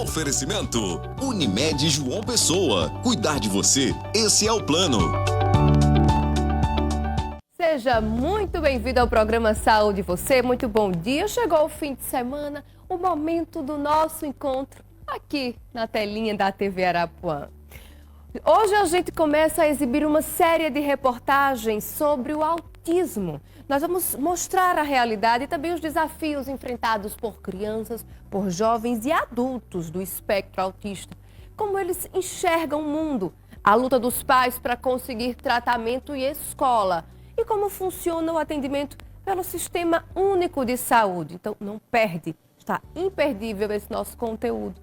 Oferecimento Unimed João Pessoa. Cuidar de você, esse é o plano. Seja muito bem-vindo ao programa Saúde Você. Muito bom dia. Chegou o fim de semana, o momento do nosso encontro aqui na telinha da TV Arapuã. Hoje a gente começa a exibir uma série de reportagens sobre o autismo. Nós vamos mostrar a realidade e também os desafios enfrentados por crianças, por jovens e adultos do espectro autista. Como eles enxergam o mundo, a luta dos pais para conseguir tratamento e escola e como funciona o atendimento pelo Sistema Único de Saúde. Então não perde, está imperdível esse nosso conteúdo.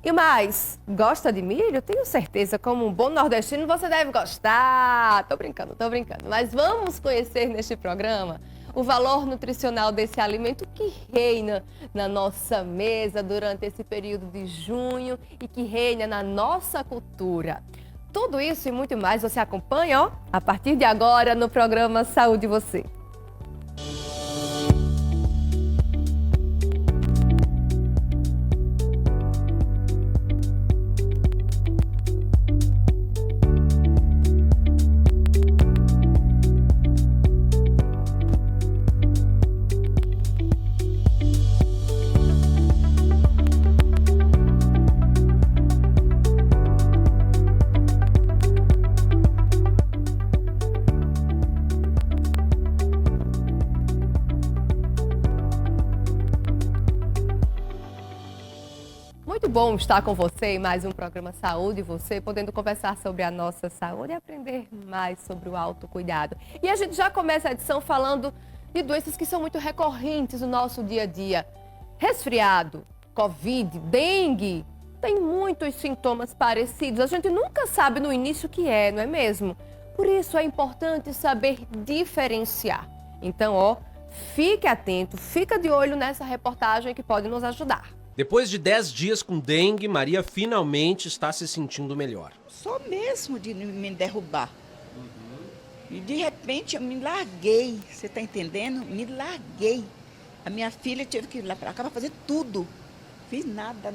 E mais, gosta de milho? Tenho certeza, como um bom nordestino, você deve gostar. Tô brincando. Mas vamos conhecer neste programa o valor nutricional desse alimento que reina na nossa mesa durante esse período de junho e que reina na nossa cultura. Tudo isso e muito mais você acompanha, a partir de agora no programa Saúde Você. Muito bom estar com você em mais um programa Saúde Você, podendo conversar sobre a nossa saúde e aprender mais sobre o autocuidado. E a gente já começa a edição falando de doenças que são muito recorrentes no nosso dia a dia. Resfriado, Covid, dengue, tem muitos sintomas parecidos. A gente nunca sabe no início o que é, não é mesmo? Por isso é importante saber diferenciar. Então, fique atento, fica de olho nessa reportagem que pode nos ajudar. Depois de 10 dias com dengue, Maria finalmente está se sentindo melhor. Só mesmo de me derrubar. E de repente eu me larguei, você está entendendo? Me larguei. A minha filha teve que ir lá para cá para fazer tudo. Fiz nada,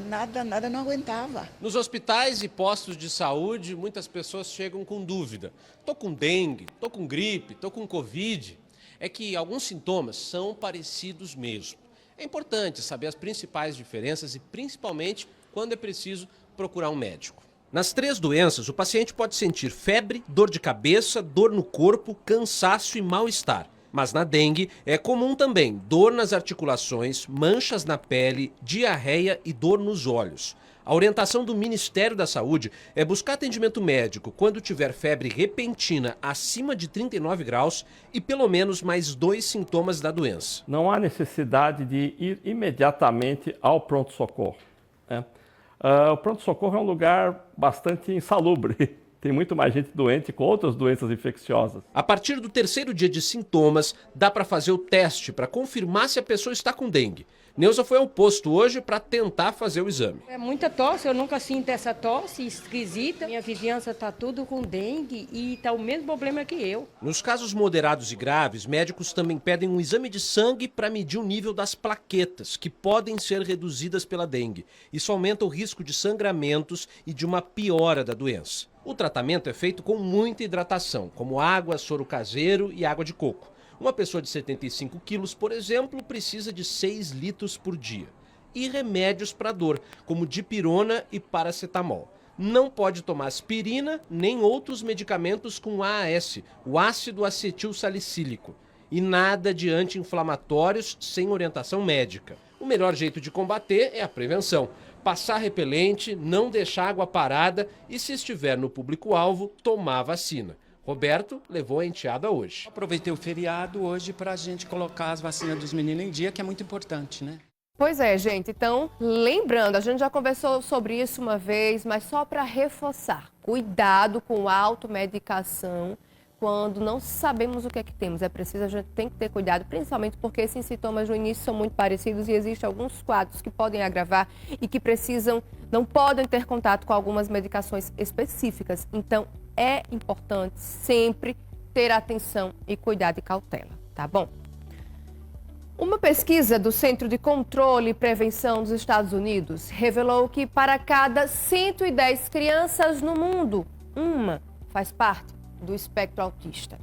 não aguentava. Nos hospitais e postos de saúde, muitas pessoas chegam com dúvida. Tô com dengue, tô com gripe, tô com Covid. É que alguns sintomas são parecidos mesmo. É importante saber as principais diferenças e, principalmente, quando é preciso procurar um médico. Nas 3 doenças, o paciente pode sentir febre, dor de cabeça, dor no corpo, cansaço e mal-estar. Mas na dengue é comum também dor nas articulações, manchas na pele, diarreia e dor nos olhos. A orientação do Ministério da Saúde é buscar atendimento médico quando tiver febre repentina acima de 39 graus e pelo menos mais 2 sintomas da doença. Não há necessidade de ir imediatamente ao pronto-socorro, né? O pronto-socorro é um lugar bastante insalubre. Tem muito mais gente doente com outras doenças infecciosas. A partir do 3º dia de sintomas, dá para fazer o teste para confirmar se a pessoa está com dengue. Neuza foi ao posto hoje para tentar fazer o exame. É muita tosse, eu nunca sinto essa tosse esquisita. Minha vizinhança está tudo com dengue e está o mesmo problema que eu. Nos casos moderados e graves, médicos também pedem um exame de sangue para medir o nível das plaquetas, que podem ser reduzidas pela dengue. Isso aumenta o risco de sangramentos e de uma piora da doença. O tratamento é feito com muita hidratação, como água, soro caseiro e água de coco. Uma pessoa de 75 quilos, por exemplo, precisa de 6 litros por dia. E remédios para dor, como dipirona e paracetamol. Não pode tomar aspirina nem outros medicamentos com AAS, o ácido acetil salicílico. E nada de anti-inflamatórios sem orientação médica. O melhor jeito de combater é a prevenção. Passar repelente, não deixar água parada e, se estiver no público-alvo, tomar a vacina. Roberto levou a enteada hoje. Aproveitei o feriado hoje para a gente colocar as vacinas dos meninos em dia, que é muito importante, né? Pois é, gente. Então, lembrando, a gente já conversou sobre isso uma vez, mas só para reforçar. Cuidado com a automedicação quando não sabemos o que é que temos. É preciso, a gente tem que ter cuidado, principalmente porque esses sintomas no início são muito parecidos e existem alguns quadros que podem agravar e que não podem ter contato com algumas medicações específicas. Então, é importante sempre ter atenção e cuidado e cautela, tá bom? Uma pesquisa do Centro de Controle e Prevenção dos Estados Unidos revelou que para cada 110 crianças no mundo, uma faz parte do espectro autista.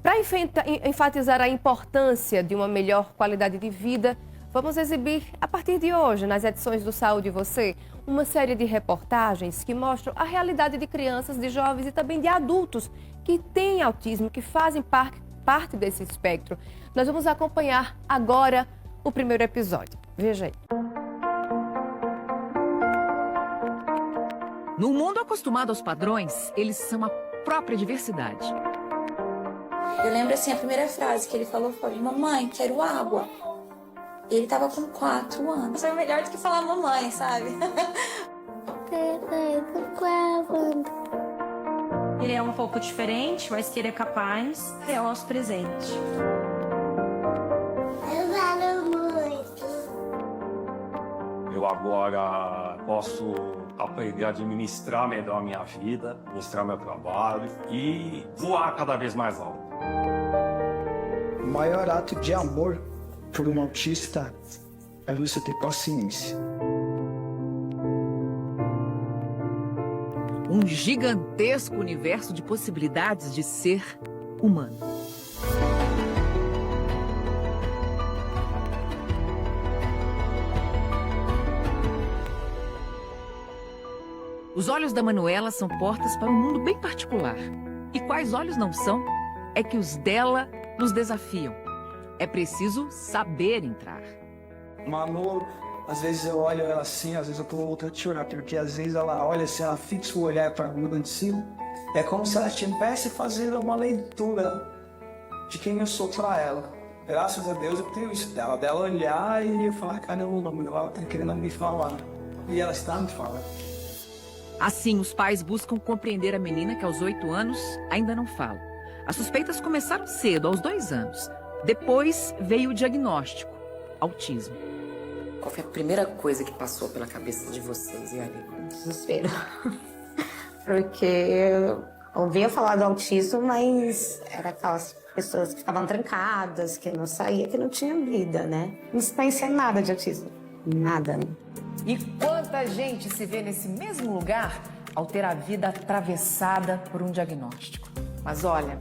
Para enfatizar a importância de uma melhor qualidade de vida, vamos exibir, a partir de hoje, nas edições do Saúde e Você, uma série de reportagens que mostram a realidade de crianças, de jovens e também de adultos que têm autismo, que fazem parte desse espectro. Nós vamos acompanhar agora o primeiro episódio. Veja aí. No mundo acostumado aos padrões, eles são a própria diversidade. Eu lembro assim, a primeira frase que ele falou foi: mamãe, quero água. Ele tava com 4 anos. Foi melhor do que falar mamãe, sabe? Ele é um pouco diferente, mas que ele é capaz, é o nosso presente. Eu falo muito. Eu agora posso aprender a administrar melhor a minha vida, administrar meu trabalho e voar cada vez mais alto. O maior ato de amor por um autista é você ter paciência. Um gigantesco universo de possibilidades de ser humano. Os olhos da Manuela são portas para um mundo bem particular. E quais olhos não são, é que os dela nos desafiam. É preciso saber entrar. Manu, às vezes eu olho ela assim, às vezes eu tô voltando a chorar, porque às vezes ela olha assim, ela fixa o olhar para a bunda de cima. É como se ela estivesse fazendo uma leitura de quem eu sou para ela. Graças a Deus eu tenho isso dela olhar e eu falar: caramba, ela tá querendo me falar. E ela está me falando. Assim, os pais buscam compreender a menina que aos 8 anos ainda não fala. As suspeitas começaram cedo, aos 2 anos. Depois veio o diagnóstico: autismo. Qual foi a primeira coisa que passou pela cabeça de vocês, Yali? Desespero. Porque eu ouvia falar do autismo, mas era aquelas pessoas que ficavam trancadas, que não saía, que não tinha vida, né? Não se conhecia nada de autismo. Nada, né? E quanta gente se vê nesse mesmo lugar ao ter a vida atravessada por um diagnóstico. Mas olha,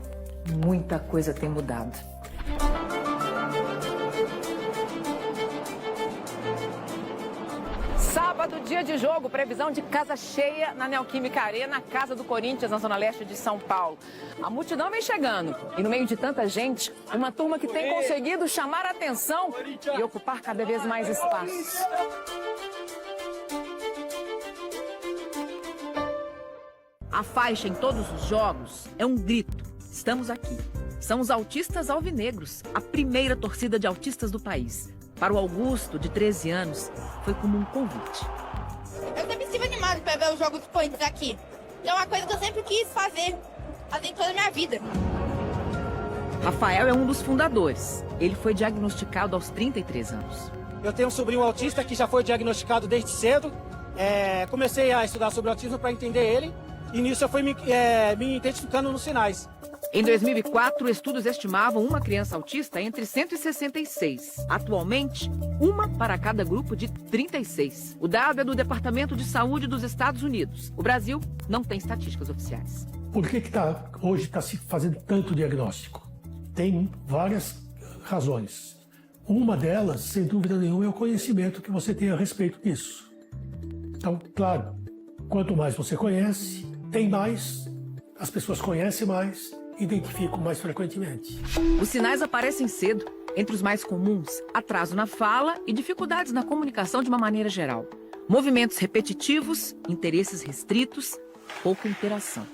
muita coisa tem mudado. Sábado, dia de jogo, previsão de casa cheia na Neoquímica Arena, casa do Corinthians, na zona leste de São Paulo. A multidão vem chegando e no meio de tanta gente, uma turma que tem conseguido chamar a atenção e ocupar cada vez mais espaço. A faixa em todos os jogos é um grito: estamos aqui. São os autistas alvinegros, a primeira torcida de autistas do país. Para o Augusto, de 13 anos, foi como um convite. Eu sempre estive animado para ver os jogos do Corinthians aqui. É uma coisa que eu sempre quis fazer toda a minha vida. Rafael é um dos fundadores. Ele foi diagnosticado aos 33 anos. Eu tenho um sobrinho autista que já foi diagnosticado desde cedo. Comecei a estudar sobre autismo para entender ele. E nisso eu fui me identificando nos sinais. Em 2004, estudos estimavam uma criança autista entre 166. Atualmente, uma para cada grupo de 36. O dado é do Departamento de Saúde dos Estados Unidos. O Brasil não tem estatísticas oficiais. Por que hoje está se fazendo tanto diagnóstico? Tem várias razões. Uma delas, sem dúvida nenhuma, é o conhecimento que você tem a respeito disso. Então, claro, quanto mais você conhece, tem mais, as pessoas conhecem mais, identificam mais frequentemente. Os sinais aparecem cedo. Entre os mais comuns, atraso na fala e dificuldades na comunicação de uma maneira geral. Movimentos repetitivos, interesses restritos, pouca interação.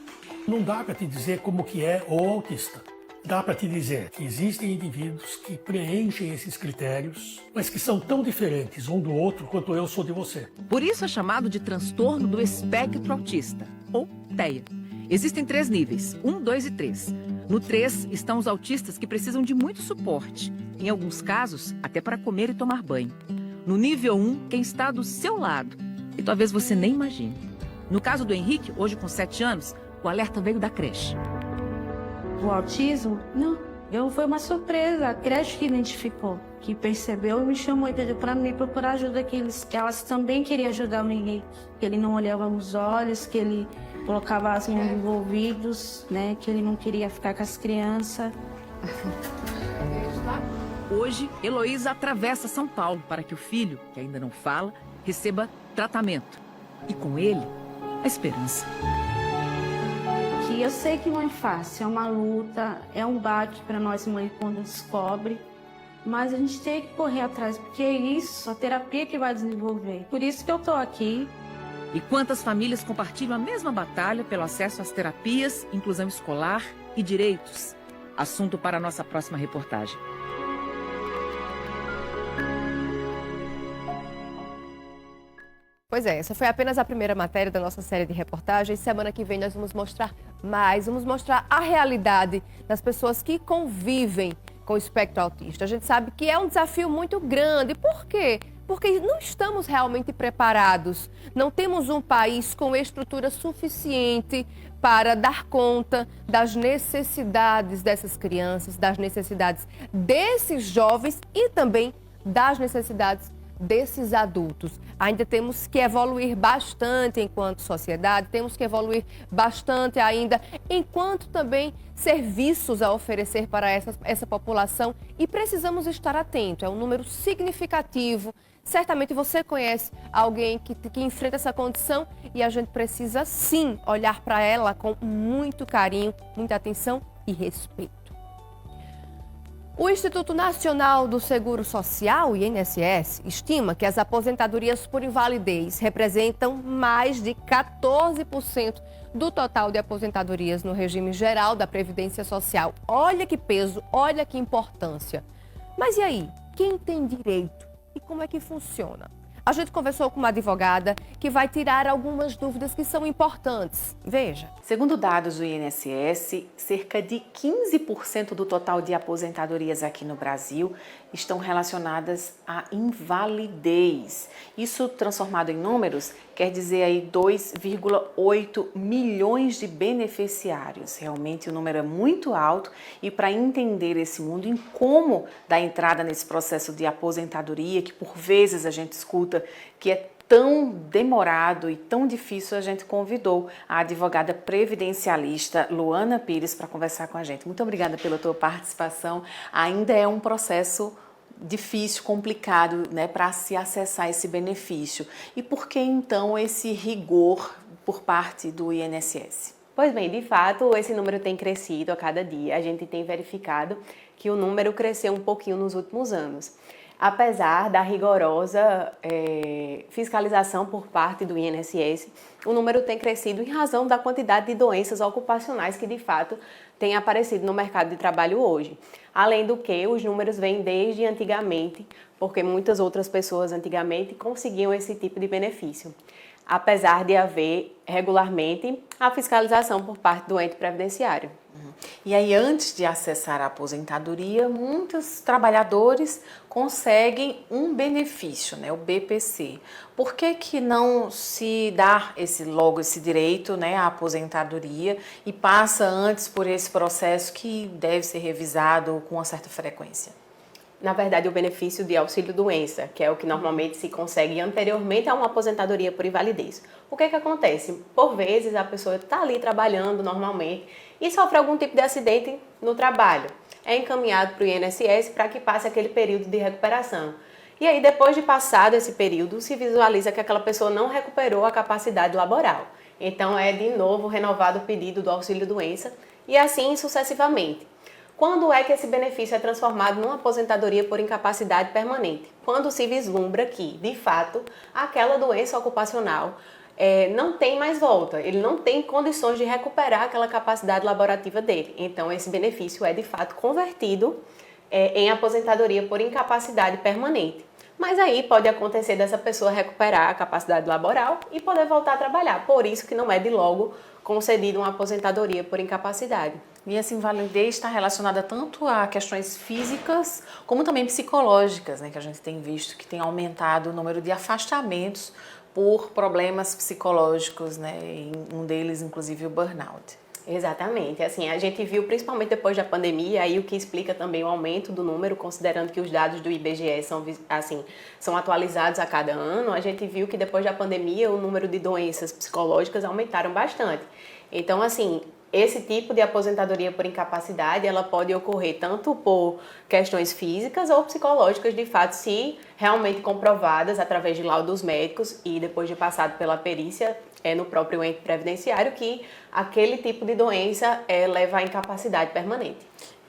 Não dá para te dizer como que é o autista. Dá para te dizer que existem indivíduos que preenchem esses critérios, mas que são tão diferentes um do outro quanto eu sou de você. Por isso é chamado de transtorno do espectro autista, ou TEA. Existem 3 níveis, 1, 2 e 3. No 3 estão os autistas que precisam de muito suporte, em alguns casos até para comer e tomar banho. No nível 1, quem está do seu lado, e talvez você nem imagine. No caso do Henrique, hoje com 7 anos, o alerta veio da creche. O autismo Foi uma surpresa, a creche que identificou, que percebeu e me chamou e pediu para mim procurar ajuda, que elas também queriam ajudar o neném, que ele não olhava nos olhos, que ele colocava as mãos nos ouvidos, né, que ele não queria ficar com as crianças. Hoje, Heloísa atravessa São Paulo para que o filho, que ainda não fala, receba tratamento. E com ele, a esperança. Que eu sei que não é fácil, é uma luta, é um baque para nós mães quando descobre, mas a gente tem que correr atrás, porque é isso, a terapia que vai desenvolver. Por isso que eu tô aqui. E quantas famílias compartilham a mesma batalha pelo acesso às terapias, inclusão escolar e direitos? Assunto para a nossa próxima reportagem. Pois é, essa foi apenas a primeira matéria da nossa série de reportagens. Semana que vem nós vamos mostrar mais, vamos mostrar a realidade das pessoas que convivem com o espectro autista. A gente sabe que é um desafio muito grande. Por quê? Porque não estamos realmente preparados. Não temos um país com estrutura suficiente para dar conta das necessidades dessas crianças, das necessidades desses jovens e também das necessidades desses adultos. Ainda temos que evoluir bastante enquanto sociedade, temos que evoluir bastante ainda enquanto também serviços a oferecer para essa população e precisamos estar atentos. É um número significativo. Certamente você conhece alguém que enfrenta essa condição e a gente precisa sim olhar para ela com muito carinho, muita atenção e respeito. O Instituto Nacional do Seguro Social, o INSS, estima que as aposentadorias por invalidez representam mais de 14% do total de aposentadorias no regime geral da Previdência Social. Olha que peso, olha que importância. Mas e aí, quem tem direito e como é que funciona? A gente conversou com uma advogada que vai tirar algumas dúvidas que são importantes. Veja. Segundo dados do INSS, cerca de 15% do total de aposentadorias aqui no Brasil estão relacionadas à invalidez. Isso, transformado em números, quer dizer aí 2,8 milhões de beneficiários. Realmente o número é muito alto e para entender esse mundo, em como dar entrada nesse processo de aposentadoria, que por vezes a gente escuta que é tão demorado e tão difícil, a gente convidou a advogada previdencialista Luana Pires para conversar com a gente. Muito obrigada pela tua participação. Ainda é um processo difícil, complicado, né, para se acessar esse benefício. E por que então esse rigor por parte do INSS? Pois bem, de fato, esse número tem crescido a cada dia. A gente tem verificado que o número cresceu um pouquinho nos últimos anos. Apesar da rigorosa fiscalização por parte do INSS, o número tem crescido em razão da quantidade de doenças ocupacionais que, de fato, têm aparecido no mercado de trabalho hoje. Além do que, os números vêm desde antigamente, porque muitas outras pessoas antigamente conseguiam esse tipo de benefício. Apesar de haver regularmente a fiscalização por parte do ente previdenciário. E aí, antes de acessar a aposentadoria, muitos trabalhadores conseguem um benefício, né, o BPC. Por que não se dá logo esse direito, né, à aposentadoria e passa antes por esse processo que deve ser revisado com uma certa frequência? Na verdade, o benefício de auxílio-doença, que é o que normalmente se consegue anteriormente a uma aposentadoria por invalidez. O que acontece? Por vezes, a pessoa está ali trabalhando normalmente e sofre algum tipo de acidente no trabalho. É encaminhado para o INSS para que passe aquele período de recuperação. E aí, depois de passado esse período, se visualiza que aquela pessoa não recuperou a capacidade laboral. Então, é de novo renovado o pedido do auxílio-doença e assim sucessivamente. Quando é que esse benefício é transformado numa aposentadoria por incapacidade permanente? Quando se vislumbra que, de fato, aquela doença ocupacional não tem mais volta, ele não tem condições de recuperar aquela capacidade laborativa dele. Então, esse benefício é, de fato, convertido em aposentadoria por incapacidade permanente. Mas aí pode acontecer dessa pessoa recuperar a capacidade laboral e poder voltar a trabalhar. Por isso que não é de logo concedida uma aposentadoria por incapacidade. E essa invalidez está relacionada tanto a questões físicas como também psicológicas, né, que a gente tem visto que tem aumentado o número de afastamentos por problemas psicológicos, né, um deles inclusive o burnout. Exatamente. Assim, a gente viu, principalmente depois da pandemia, aí o que explica também o aumento do número, considerando que os dados do IBGE são atualizados a cada ano, a gente viu que depois da pandemia o número de doenças psicológicas aumentaram bastante. Então, assim, esse tipo de aposentadoria por incapacidade, ela pode ocorrer tanto por questões físicas ou psicológicas, de fato, se realmente comprovadas através de laudos médicos e depois de passado pela perícia no próprio ente previdenciário, que aquele tipo de doença leva à incapacidade permanente.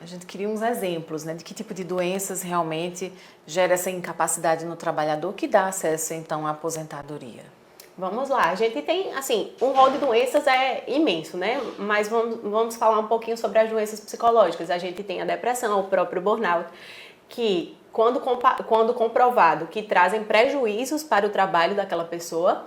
A gente queria uns exemplos, né, de que tipo de doenças realmente gera essa incapacidade no trabalhador que dá acesso, então, à aposentadoria. Vamos lá, a gente tem, assim, um rol de doenças é imenso, né? Mas vamos falar um pouquinho sobre as doenças psicológicas. A gente tem a depressão, o próprio burnout, que quando comprovado que trazem prejuízos para o trabalho daquela pessoa,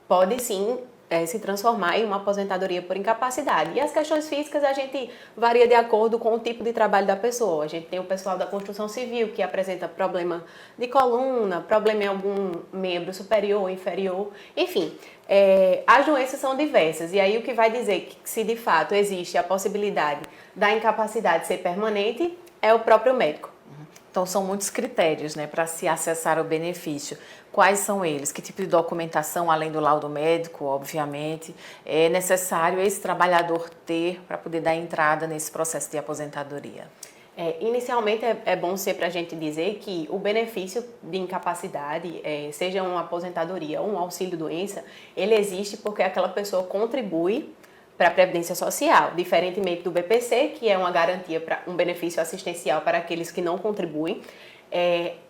pode sim se transformar em uma aposentadoria por incapacidade. E as questões físicas a gente varia de acordo com o tipo de trabalho da pessoa. A gente tem o pessoal da construção civil que apresenta problema de coluna, problema em algum membro superior ou inferior, enfim. As doenças são diversas e aí o que vai dizer que se de fato existe a possibilidade da incapacidade ser permanente é o próprio médico. Então, são muitos critérios, né, para se acessar o benefício. Quais são eles? Que tipo de documentação, além do laudo médico, obviamente, é necessário esse trabalhador ter para poder dar entrada nesse processo de aposentadoria? Inicialmente, é bom sempre a gente dizer que o benefício de incapacidade, seja uma aposentadoria ou um auxílio-doença, ele existe porque aquela pessoa contribui para a Previdência Social, diferentemente do BPC, que é uma garantia para um benefício assistencial para aqueles que não contribuem.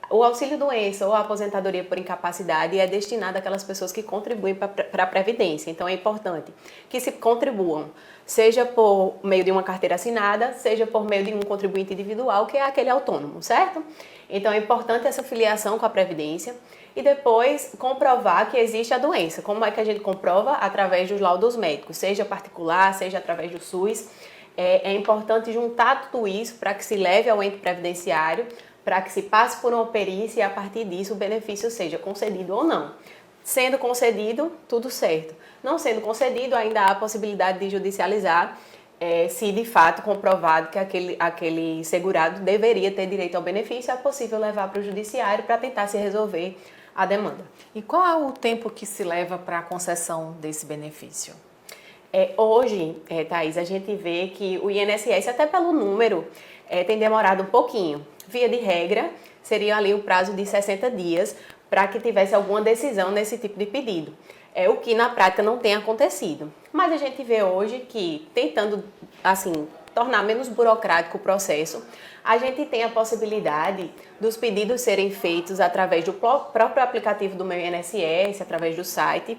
O auxílio-doença ou a aposentadoria por incapacidade é destinado àquelas pessoas que contribuem para a Previdência. Então, é importante que se contribuam, seja por meio de uma carteira assinada, seja por meio de um contribuinte individual, que é aquele autônomo, certo? Então, é importante essa filiação com a Previdência e depois comprovar que existe a doença. Como é que a gente comprova? Através dos laudos médicos, seja particular, seja através do SUS. É importante juntar tudo isso para que se leve ao ente previdenciário, para que se passe por uma perícia e a partir disso o benefício seja concedido ou não. Sendo concedido, tudo certo. Não sendo concedido, ainda há a possibilidade de judicializar, se de fato comprovado que aquele segurado deveria ter direito ao benefício, é possível levar para o judiciário para tentar se resolver a demanda. E qual é o tempo que se leva para a concessão desse benefício? Hoje, Thaís, a gente vê que o INSS, até pelo número, tem demorado um pouquinho. Via de regra, seria ali o prazo de 60 dias para que tivesse alguma decisão nesse tipo de pedido. O que na prática não tem acontecido. Mas a gente vê hoje que, tentando assim, tornar menos burocrático o processo, a gente tem a possibilidade dos pedidos serem feitos através do próprio aplicativo do Meu INSS, através do site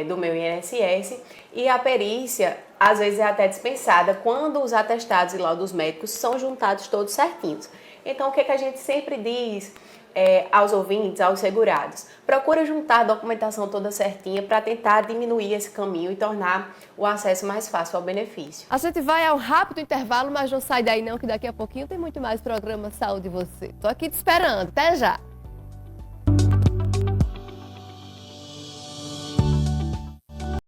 do Meu INSS, e a perícia, às vezes, é até dispensada quando os atestados e laudos médicos são juntados todos certinhos. Então, o que a gente sempre diz aos ouvintes, aos segurados? Procura juntar a documentação toda certinha para tentar diminuir esse caminho e tornar o acesso mais fácil ao benefício. A gente vai ao rápido intervalo, mas não sai daí não, que daqui a pouquinho tem muito mais programa Saúde e Você. Tô aqui te esperando. Até já!